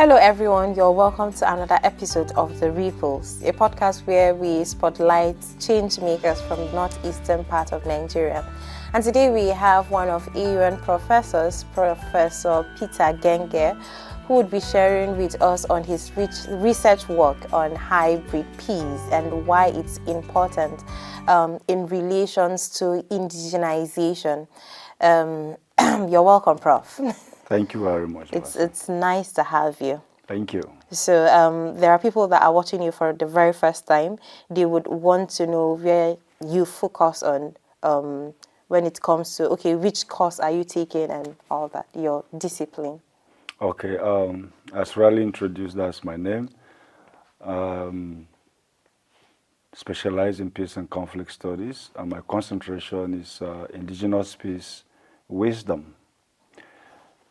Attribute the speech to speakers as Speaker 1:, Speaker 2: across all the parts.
Speaker 1: Hello everyone, you're welcome to another episode of The Ripples, a podcast where we spotlight change makers from the northeastern part of Nigeria. And today we have one of AUN professors, Professor Peter Genger, who would be sharing with us on his research work on hybrid peas and why it's important in relations to indigenization. You're welcome, Prof.
Speaker 2: Thank you very much.
Speaker 1: It's nice to have you.
Speaker 2: Thank you.
Speaker 1: So there are people that are watching you for the very first time. They would want to know where you focus on when it comes to, okay, which course are you taking and all that, your discipline.
Speaker 2: Okay, as Raleigh introduced, that's my name. Specialize in peace and conflict studies, and my concentration is indigenous peace wisdom.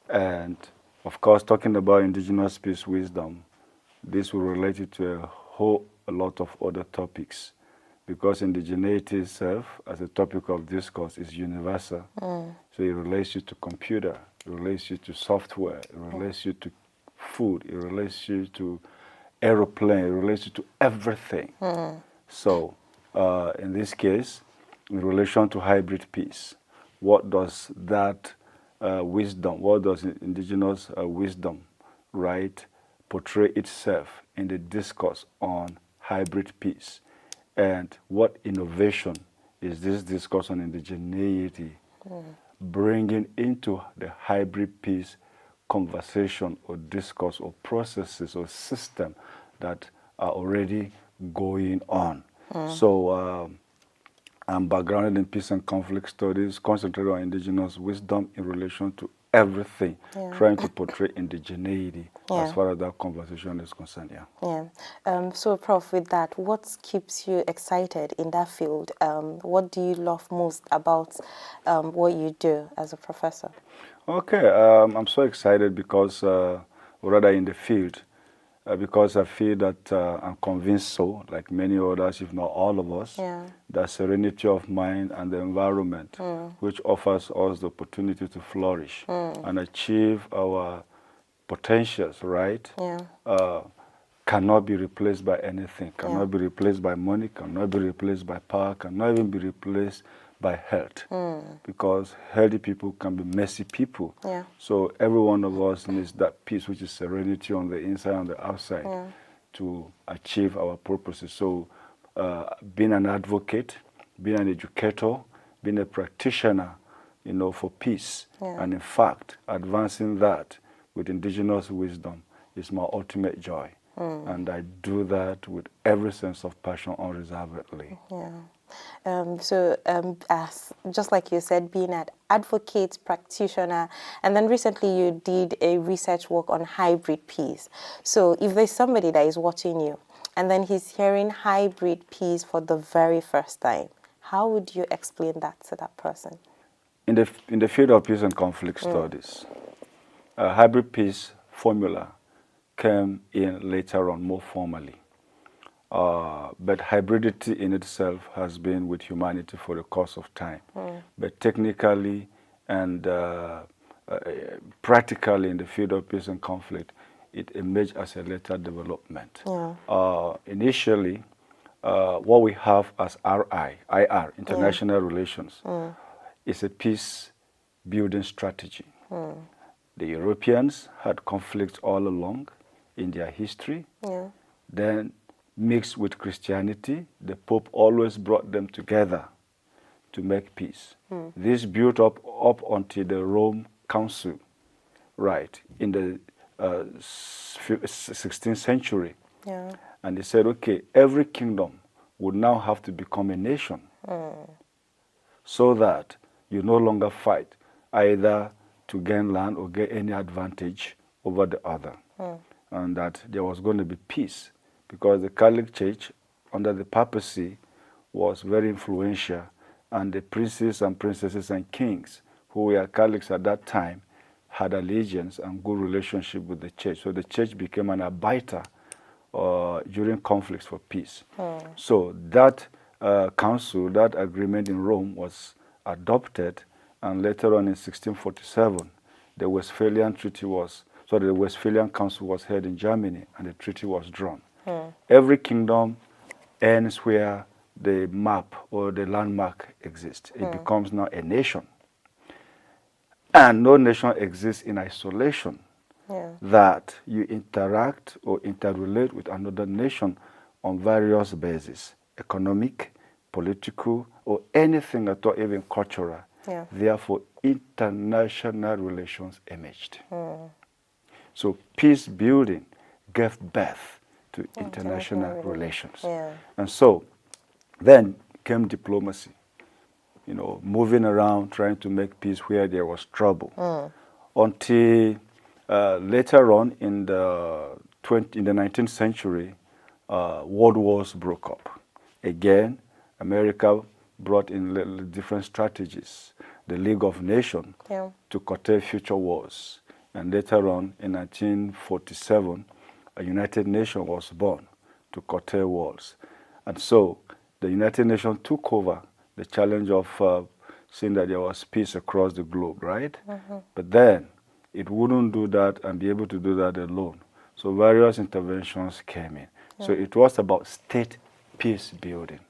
Speaker 2: And of course, talking about indigenous peace wisdom, this will relate it to a lot of other topics, because indigeneity itself, as a topic of discourse, is universal. So it relates you to computer, it relates you to software, it relates you to food, it relates you to aeroplane, it relates you to everything. So in this case, in relation to hybrid peace, what does that wisdom, what does indigenous wisdom, right, portray itself in the discourse on hybrid peace? And what innovation is this discourse on indigeneity bringing into the hybrid peace conversation or discourse or processes or system that are already going on? So I'm backgrounded in peace and conflict studies, concentrated on indigenous wisdom in relation to everything, trying to portray indigeneity as far as that conversation is concerned.
Speaker 1: So, Prof, with that, what keeps you excited in that field? What do you love most about what you do as a professor?
Speaker 2: Okay, I'm so excited because, rather in the field, because I feel that I'm convinced so, like many others, if not all of us, that serenity of mind and the environment, which offers us the opportunity to flourish and achieve our potentials, right, cannot be replaced by anything, cannot be replaced by money, cannot be replaced by power, cannot even be replaced by health, because healthy people can be messy people. So every one of us needs that peace, which is serenity on the inside and the outside, to achieve our purposes. So being an advocate, being an educator, being a practitioner, for peace, and in fact, advancing that with indigenous wisdom is my ultimate joy. And I do that with every sense of passion unreservedly.
Speaker 1: As just like you said, being an advocate, practitioner, and then recently you did a research work on hybrid peas. So if there's somebody that is watching you and then he's hearing hybrid peas for the very first time, how would you explain that to that person?
Speaker 2: In the field of peace and conflict studies, hybrid peace formula came in later on more formally. But hybridity in itself has been with humanity for the course of time. But technically and practically in the field of peace and conflict, it emerged as a later development. Initially, what we have as IR, international relations, is a peace building strategy. The Europeans had conflicts all along in their history. Then mixed with Christianity, the Pope always brought them together to make peace. This built up until the Rome Council, right, in the 16th century. And they said, okay, every kingdom would now have to become a nation so that you no longer fight either to gain land or get any advantage over the other. And that there was going to be peace, because the Catholic Church under the papacy was very influential, and the princes and princesses and kings who were Catholics at that time had allegiance and good relationship with the church. So the church became an arbiter during conflicts for peace. So that council, that agreement in Rome was adopted, and later on in 1647, the Westphalian Treaty was. So the Westphalian Council was held in Germany, and the treaty was drawn. Every kingdom ends where the map or the landmark exists. It becomes now a nation. And no nation exists in isolation. That you interact or interrelate with another nation on various bases, economic, political, or anything at all, even cultural. Therefore, international relations emerged. So peace building gave birth to international relations. And so then came diplomacy, moving around, trying to make peace where there was trouble. Until later on in the 19th century, world wars broke up. Again, America brought in different strategies, the League of Nations, to curtail future wars. And later on, in 1947, a United Nations was born to curtail wars. And so the United Nations took over the challenge of seeing that there was peace across the globe, right? But then it wouldn't do that and be able to do that alone. So various interventions came in. So it was about state peace building,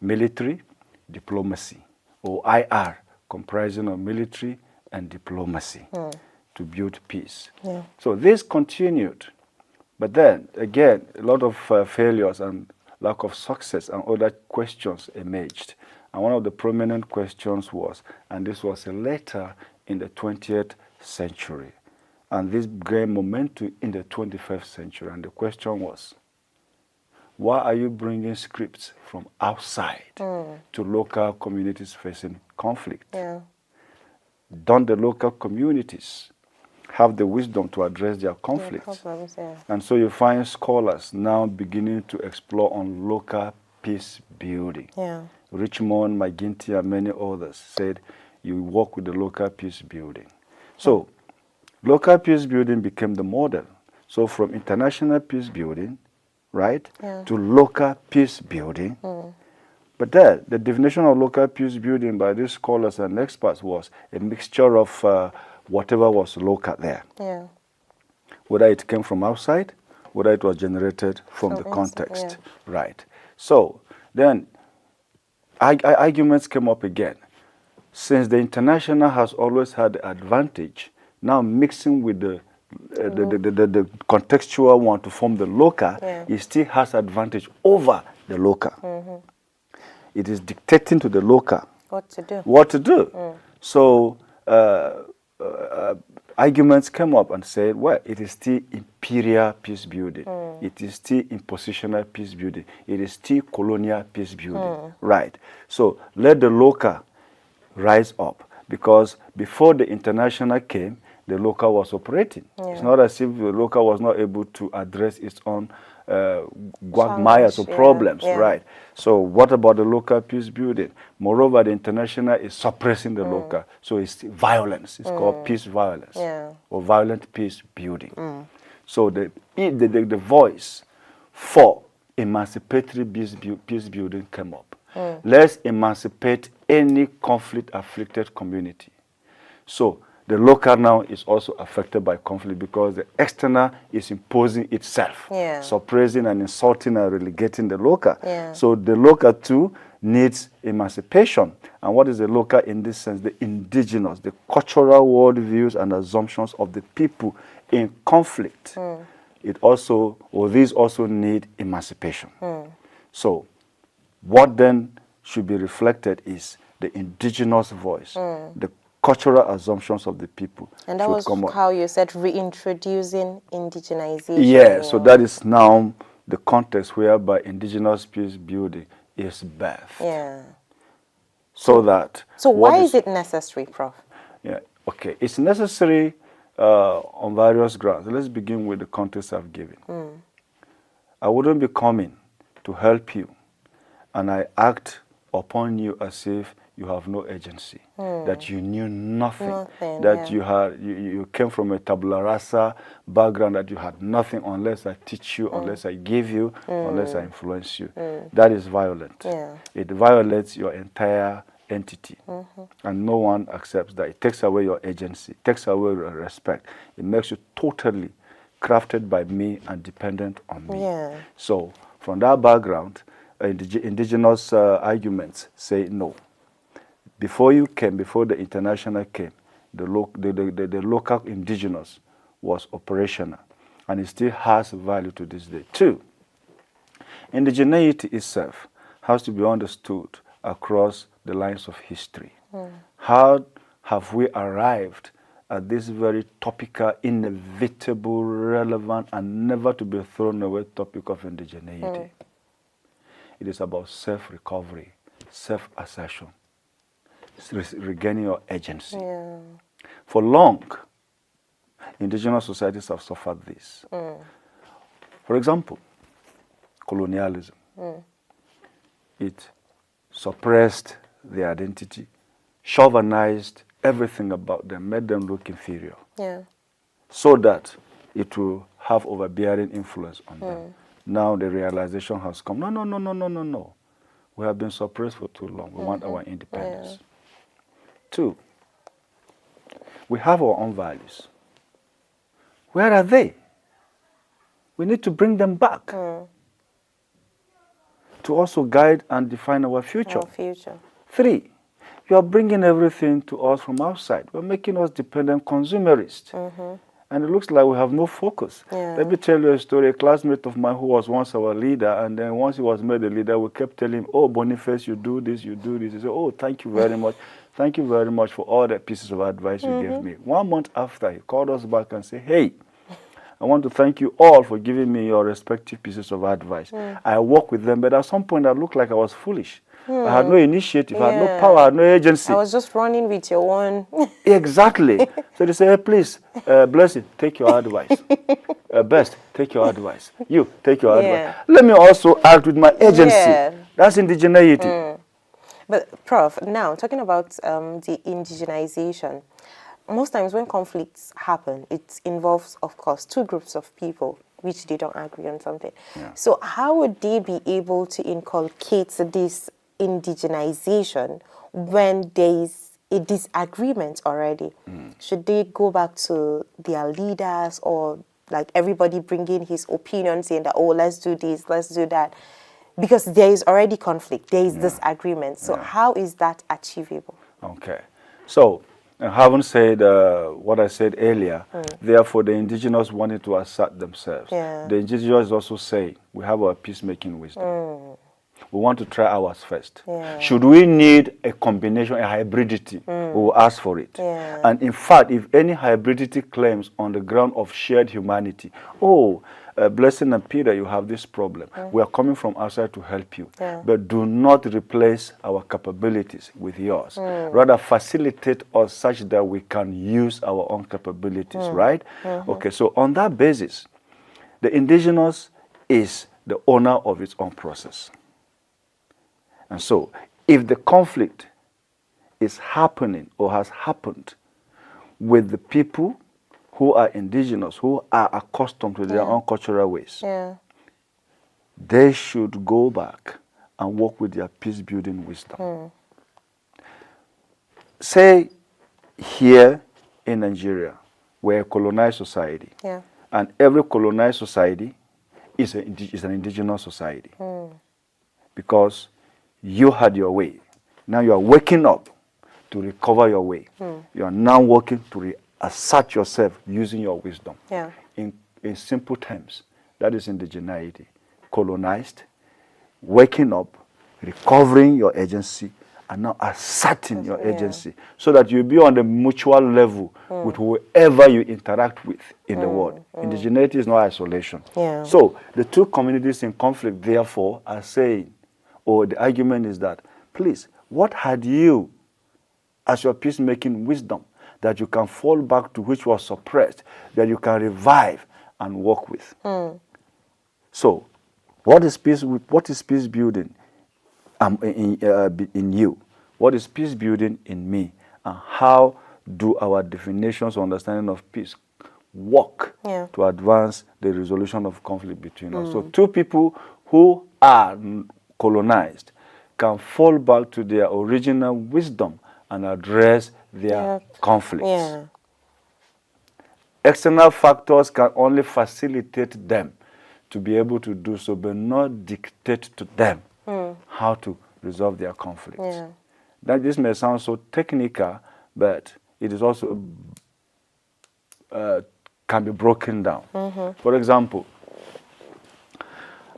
Speaker 2: military, diplomacy, or IR, comprising of military and diplomacy to build peace. So this continued. But then, again, a lot of failures and lack of success and other questions emerged. And one of the prominent questions was, and this was later in the 20th century, and this gained momentum in the 21st century. And the question was, why are you bringing scripts from outside to local communities facing conflict? Don't the local communities have the wisdom to address their conflicts? And so you find scholars now beginning to explore on local peace building. Richmond, McGinty, and many others said you work with the local peace building. So local peace building became the model. So from international peace building, right, to local peace building. But then the definition of local peace building by these scholars and experts was a mixture of whatever was local there. Whether it came from outside, whether it was generated from the context. Right. So then arguments came up again. Since the international has always had the advantage, now mixing with the contextual one to form the local, it still has advantage over the local. It is dictating to the local what to do. So arguments came up and said, well, it is still imperial peace building. It is still impositional peace building. It is still colonial peace building. Right. So let the local rise up, because before the international came, the local was operating. It's not as if the local was not able to address its own quagmires or problems, right? So what about the local peace building? Moreover, the international is suppressing the local, so it's violence. It's called peace violence or violent peace building. So the voice for emancipatory peace building came up. Let's emancipate any conflict-afflicted community. So the local now is also affected by conflict because the external is imposing itself, suppressing and insulting and relegating the local. So the local too needs emancipation. And what is the local in this sense? The indigenous, the cultural worldviews and assumptions of the people in conflict. It also, or these also need emancipation. So what then should be reflected is the indigenous voice, the cultural assumptions of the people.
Speaker 1: And that was how you said reintroducing indigenization.
Speaker 2: Yeah, so that is now the context whereby indigenous peace building is birthed. So that...
Speaker 1: So why is it necessary, Prof?
Speaker 2: Yeah, okay. It's necessary on various grounds. Let's begin with the context I've given. I wouldn't be coming to help you and I act upon you as if you have no agency, that you knew nothing, that you came from a tabula rasa background, that you had nothing unless I teach you, unless I give you, unless I influence you. That is violent. It violates your entire entity. And no one accepts that. It takes away your agency, it takes away your respect. It makes you totally crafted by me and dependent on me.
Speaker 1: Yeah.
Speaker 2: So from that background, indigenous arguments say no. Before you came, before the international came, the local indigenous was operational, and it still has value to this day. Two, indigeneity itself has to be understood across the lines of history. How have we arrived at this very topical, inevitable, relevant, and never to be thrown away topic of indigeneity? It is about self-recovery, self-assertion, regaining your agency.
Speaker 1: Yeah.
Speaker 2: For long, indigenous societies have suffered this. For example, colonialism. It suppressed their identity, chauvinized everything about them, made them look inferior,
Speaker 1: Yeah.
Speaker 2: so that it will have overbearing influence on them. Now the realization has come, no. We have been suppressed for too long. We want our independence.
Speaker 1: Yeah.
Speaker 2: Two, we have our own values. Where are they? We need to bring them back to also guide and define our future.
Speaker 1: Our future.
Speaker 2: Three, you are bringing everything to us from outside. You're making us dependent consumerists. And it looks like we have no focus.
Speaker 1: Yeah.
Speaker 2: Let me tell you a story. A classmate of mine who was once our leader, and then once he was made a leader, we kept telling him, oh, Boniface, you do this, you do this. He said, oh, thank you very much. Thank you very much for all the pieces of advice you gave me. 1 month after, he called us back and said, hey, I want to thank you all for giving me your respective pieces of advice. I worked with them, but at some point I looked like I was foolish. I had no initiative, I had no power, I had no agency.
Speaker 1: I was just running with your own.
Speaker 2: Exactly. So they say, hey, please, Blessing, take your advice. Best, take your advice. You, take your advice. Let me also act with my agency.
Speaker 1: Yeah.
Speaker 2: That's indigeneity.
Speaker 1: But Prof, now talking about the indigenization, most times when conflicts happen, it involves, of course, two groups of people which they don't agree on something.
Speaker 2: Yeah.
Speaker 1: So how would they be able to inculcate this indigenization when there is a disagreement already? Should they go back to their leaders, or like everybody bringing his opinion saying that, oh, let's do this, let's do that? Because there is already conflict, there is disagreement. So how is that achievable?
Speaker 2: Okay. So, having said what I said earlier, therefore the indigenous wanted to assert themselves.
Speaker 1: Yeah.
Speaker 2: The indigenous also say, we have our peacemaking wisdom. We want to try ours first.
Speaker 1: Yeah.
Speaker 2: Should we need a combination, a hybridity, we will ask for it.
Speaker 1: Yeah.
Speaker 2: And in fact, if any hybridity claims on the ground of shared humanity, oh, Blessing and Peter, you have this problem. We are coming from outside to help you.
Speaker 1: Yeah.
Speaker 2: But do not replace our capabilities with yours. Rather, facilitate us such that we can use our own capabilities, right? Okay, so on that basis, the indigenous is the owner of its own process. And so, if the conflict is happening or has happened with the people who are indigenous, who are accustomed to their own cultural ways, they should go back and work with their peace-building wisdom. Say, here in Nigeria, we're a colonized society, and every colonized society is an indigenous society. Because you had your way. Now you are waking up to recover your way. You are now working to assert yourself using your wisdom. In simple terms, that is indigeneity. Colonized, waking up, recovering your agency, and now asserting your agency, so that you'll be on the mutual level with whoever you interact with in the world. Indigeneity is not isolation. So the two communities in conflict, therefore, are saying, or the argument is that, please, what had you as your peacemaking wisdom that you can fall back to, which was suppressed, that you can revive and work with? So, what is peace building in you? What is peace building in me? And how do our definitions or understanding of peace work to advance the resolution of conflict between us? So, two people who are colonized can fall back to their original wisdom and address their conflicts.
Speaker 1: Yeah.
Speaker 2: External factors can only facilitate them to be able to do so, but not dictate to them how to resolve their conflicts.
Speaker 1: Yeah.
Speaker 2: That this may sound so technical, but it is also can be broken down. For example,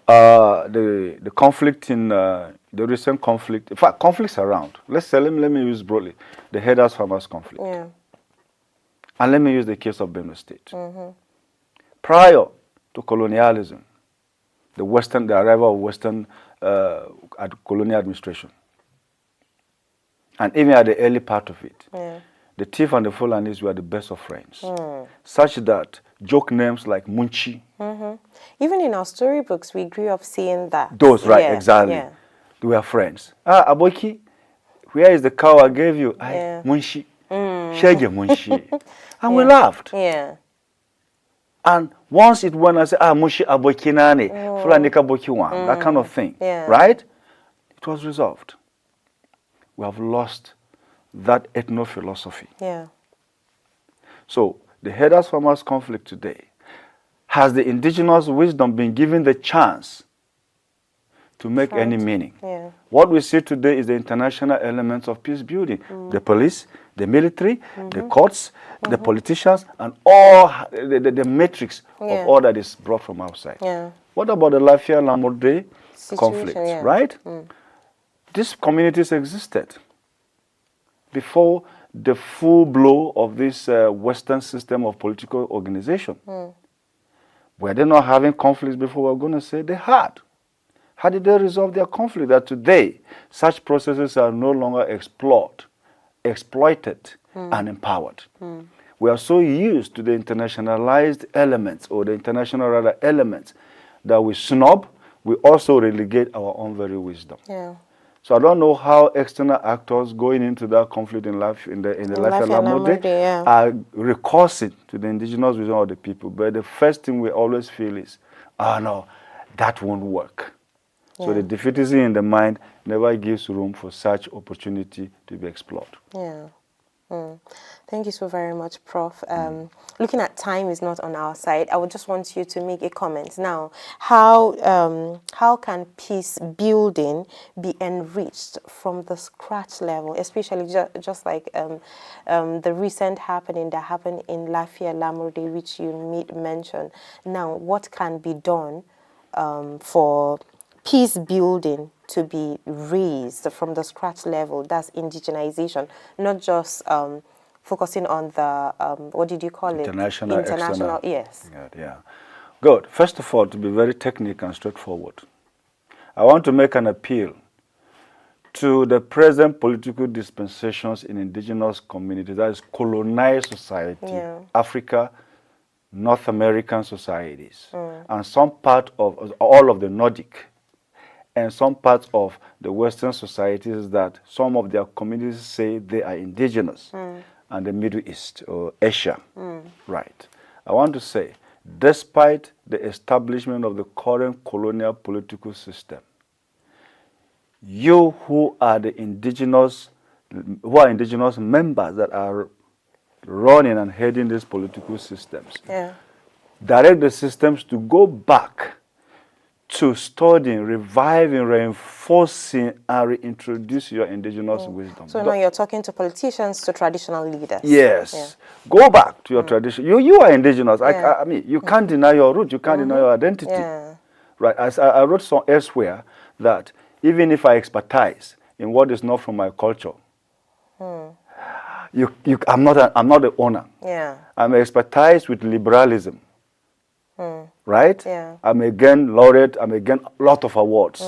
Speaker 2: the conflict in the recent conflict, in fact, conflicts around. Let me use broadly the herders farmers conflict.
Speaker 1: Yeah.
Speaker 2: And let me use the case of Benue State. Prior to colonialism, the arrival of Western colonial administration, and even at the early part of it, the Thief and the Fulanis were the best of friends, such that joke names like Munchi.
Speaker 1: Even in our storybooks, we grew up seeing that.
Speaker 2: Those, right, exactly. Yeah. They were friends. Aboki, where is the cow I gave you? Munchi. Shege Munchi. And we laughed.
Speaker 1: Yeah.
Speaker 2: And once it went and said, Munchi Abokinane, Fulanika Bokiwan, that kind of thing, right? It was resolved. We have lost that ethno-philosophy.
Speaker 1: Yeah.
Speaker 2: So the herders farmers conflict today, has the indigenous wisdom been given the chance to make any meaning?
Speaker 1: Yeah.
Speaker 2: What we see today is the international elements of peace building. The police, the military, the courts, the politicians, and all the matrix of all that is brought from outside.
Speaker 1: Yeah.
Speaker 2: What about the Lafia-Lamurde conflict, right? These communities existed before the full blow of this Western system of political organization. Were they not having conflicts before? We're going to say they had. How did they resolve their conflict? That today, such processes are no longer exploited, and empowered. We are so used to the internationalized elements, or the international rather elements, that we snub, we also relegate our own very wisdom.
Speaker 1: Yeah.
Speaker 2: So I don't know how external actors going into that conflict in the Lafia-Lamurde are recoursing to the indigenous wisdom of the people. But the first thing we always feel is, no, that won't work. So the defeatism in the mind never gives room for such opportunity to be explored.
Speaker 1: Yeah. Thank you so very much, Prof. Looking at time is not on our side. I would just want you to make a comment now. How can peace building be enriched from the scratch level, especially just like the recent happening that happened in Lafia-Lamurde, which you mentioned. Now, what can be done for peace building to be raised from the scratch level? That's indigenization, not just focusing on the what did you call it?
Speaker 2: International.
Speaker 1: Yes.
Speaker 2: Yeah. Good. First of all, to be very technical and straightforward, I want to make an appeal to the present political dispensations in indigenous communities, that is colonized society, Africa, North American societies, and some part of all of the Nordic, and some parts of the Western societies that some of their communities say they are indigenous, and the Middle East or Asia, right? I want to say, despite the establishment of the current colonial political system, you who are indigenous members that are running and heading these political systems, direct the systems to go back to studying, reviving, reinforcing, and reintroduce your indigenous wisdom.
Speaker 1: So now you're talking to politicians, to traditional leaders.
Speaker 2: Yes. Go back to your tradition. You are indigenous. I mean, you can't deny your root. You can't deny your identity. Right. As I wrote some elsewhere that even if I expertise in what is not from my culture, I'm not the owner. I'm expertise with liberalism. Right? I'm again laureate, I'm again a lot of awards,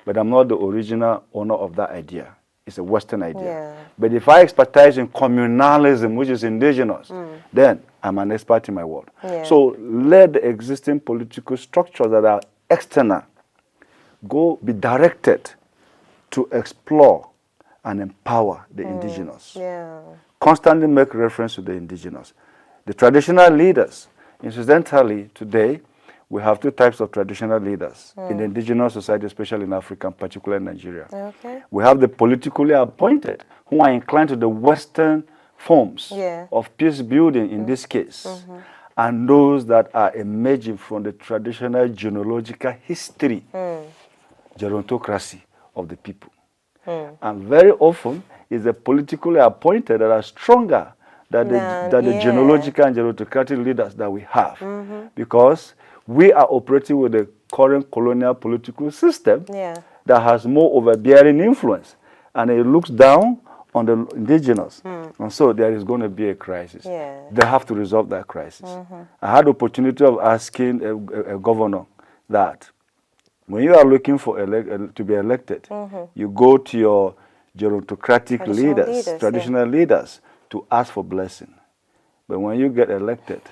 Speaker 2: but I'm not the original owner of that idea. It's a Western idea. But if I expertise in communalism, which is indigenous, then I'm an expert in my world. So let the existing political structures that are external be directed to explore and empower the indigenous. Constantly make reference to the indigenous. The traditional leaders, incidentally, today, we have two types of traditional leaders in the indigenous society, especially in Africa, particularly Nigeria.
Speaker 1: Okay.
Speaker 2: We have the politically appointed, who are inclined to the Western forms of peace building in this case, and those that are emerging from the traditional genealogical history, gerontocracy of the people. And very often, it's the politically appointed that are stronger than the genealogical and gerontocratic leaders that we have, because we are operating with the current colonial political system that has more overbearing influence, and it looks down on the indigenous. And so there is going to be a crisis. They have to resolve that crisis. I had the opportunity of asking a governor that when you are looking for to be elected, you go to your gerontocratic leaders, traditional leaders, to ask for blessing. But when you get elected,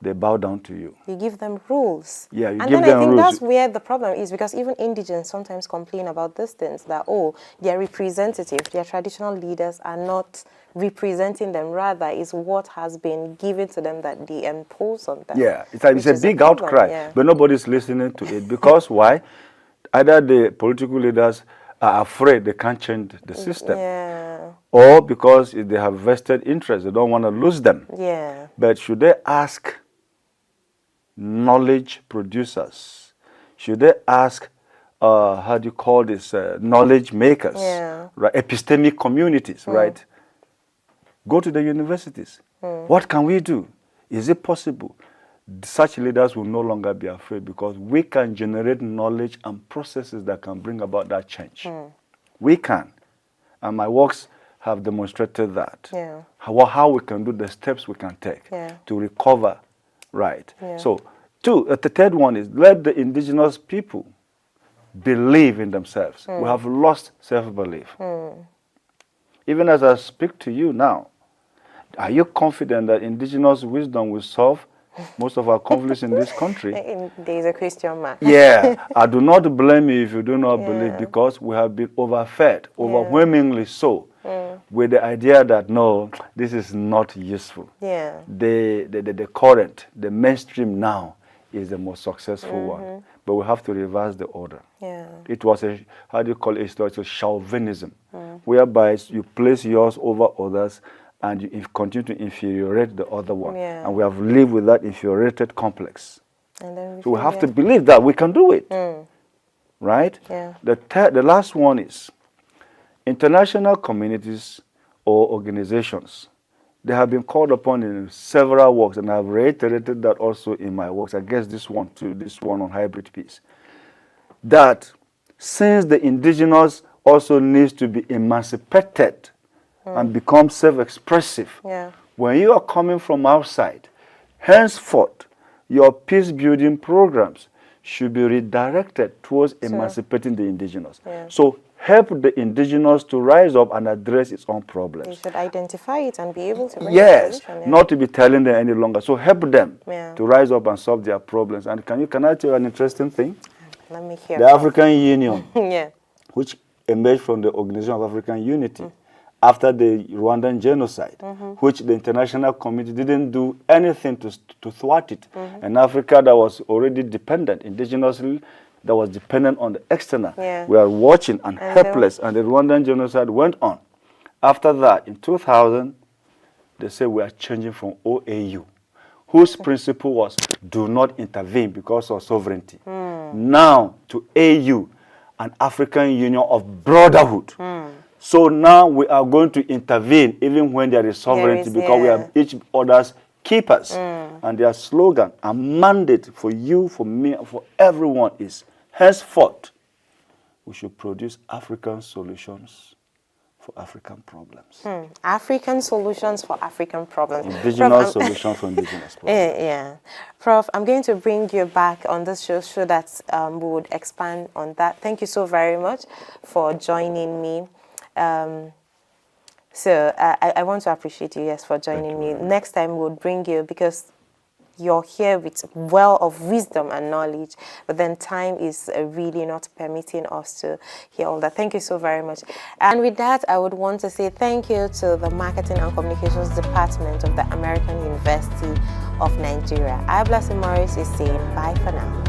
Speaker 2: they bow down to you.
Speaker 1: You give them rules.
Speaker 2: Yeah, you
Speaker 1: and
Speaker 2: give
Speaker 1: then
Speaker 2: them
Speaker 1: I think
Speaker 2: rules.
Speaker 1: that's where the problem is, because even indigents sometimes complain about these things, that, oh, their representative, their traditional leaders are not representing them. Rather, is what has been given to them that they impose on them.
Speaker 2: Yeah, it's a big outcry, but nobody's listening to it. Because why? Either the political leaders are afraid they can't change the system, or because they have vested interest, they don't want to lose them. But should they ask knowledge producers? Should they ask, how do you call this, knowledge makers, right? Epistemic communities, right? Go to the universities. What can we do? Is it possible? Such leaders will no longer be afraid, because we can generate knowledge and processes that can bring about that change. We can. And my works have demonstrated that. How we can do, the steps we can take to recover, right? So, the third one is let the indigenous people believe in themselves. We have lost self-belief. Even as I speak to you now, are you confident that indigenous wisdom will solve most of our conflicts in this country?
Speaker 1: There is a question mark.
Speaker 2: I do not blame you if you do not believe, because we have been overfed, overwhelmingly so, with the idea that, no, this is not useful. The current, the mainstream now is the most successful one. But we have to reverse the order. It was a, how do you call it? It's a chauvinism, whereby you place yours over others, and you continue to inferiorate the other one. And we have lived with that infuriated complex.
Speaker 1: And then
Speaker 2: so we have to believe that we can do it. Right? The last one is international communities or organizations. They have been called upon in several works, and I've reiterated that also in my works. I guess this one too, this one on hybrid peace. That since the indigenous also needs to be emancipated and become self-expressive. When you are coming from outside, henceforth, your peace-building programs should be redirected towards emancipating the indigenous. So help the indigenous to rise up and address its own problems.
Speaker 1: They should identify it and be able to bring a solution.
Speaker 2: Not to be telling them any longer. So help them to rise up and solve their problems. And can I tell you an interesting thing?
Speaker 1: Let me hear.
Speaker 2: The African Union, which emerged from the Organization of African Unity, after the Rwandan genocide, which the international community didn't do anything to thwart it. And Africa that was already dependent, indigenously, that was dependent on the external, we are watching and helpless, and the Rwandan genocide went on. After that, in 2000, they said we are changing from OAU, whose principle was do not intervene because of sovereignty, now to AU, an African Union of Brotherhood. So now we are going to intervene even when there is sovereignty, because we are each other's keepers. And their slogan and mandate for you, for me, for everyone is, henceforth, we should produce African solutions for African problems.
Speaker 1: African solutions for African problems.
Speaker 2: Indigenous solutions for indigenous problems.
Speaker 1: Prof, I'm going to bring you back on this show so that we would expand on that. Thank you so very much for joining me. So I want to appreciate you, for joining me. Next time we'll bring you, because you're here with well of wisdom and knowledge, but then time is really not permitting us to hear all that. Thank you so very much. And with that, I would want to say thank you to the Marketing and Communications Department of the American University of Nigeria. I, Blessing Morris, is saying bye for now.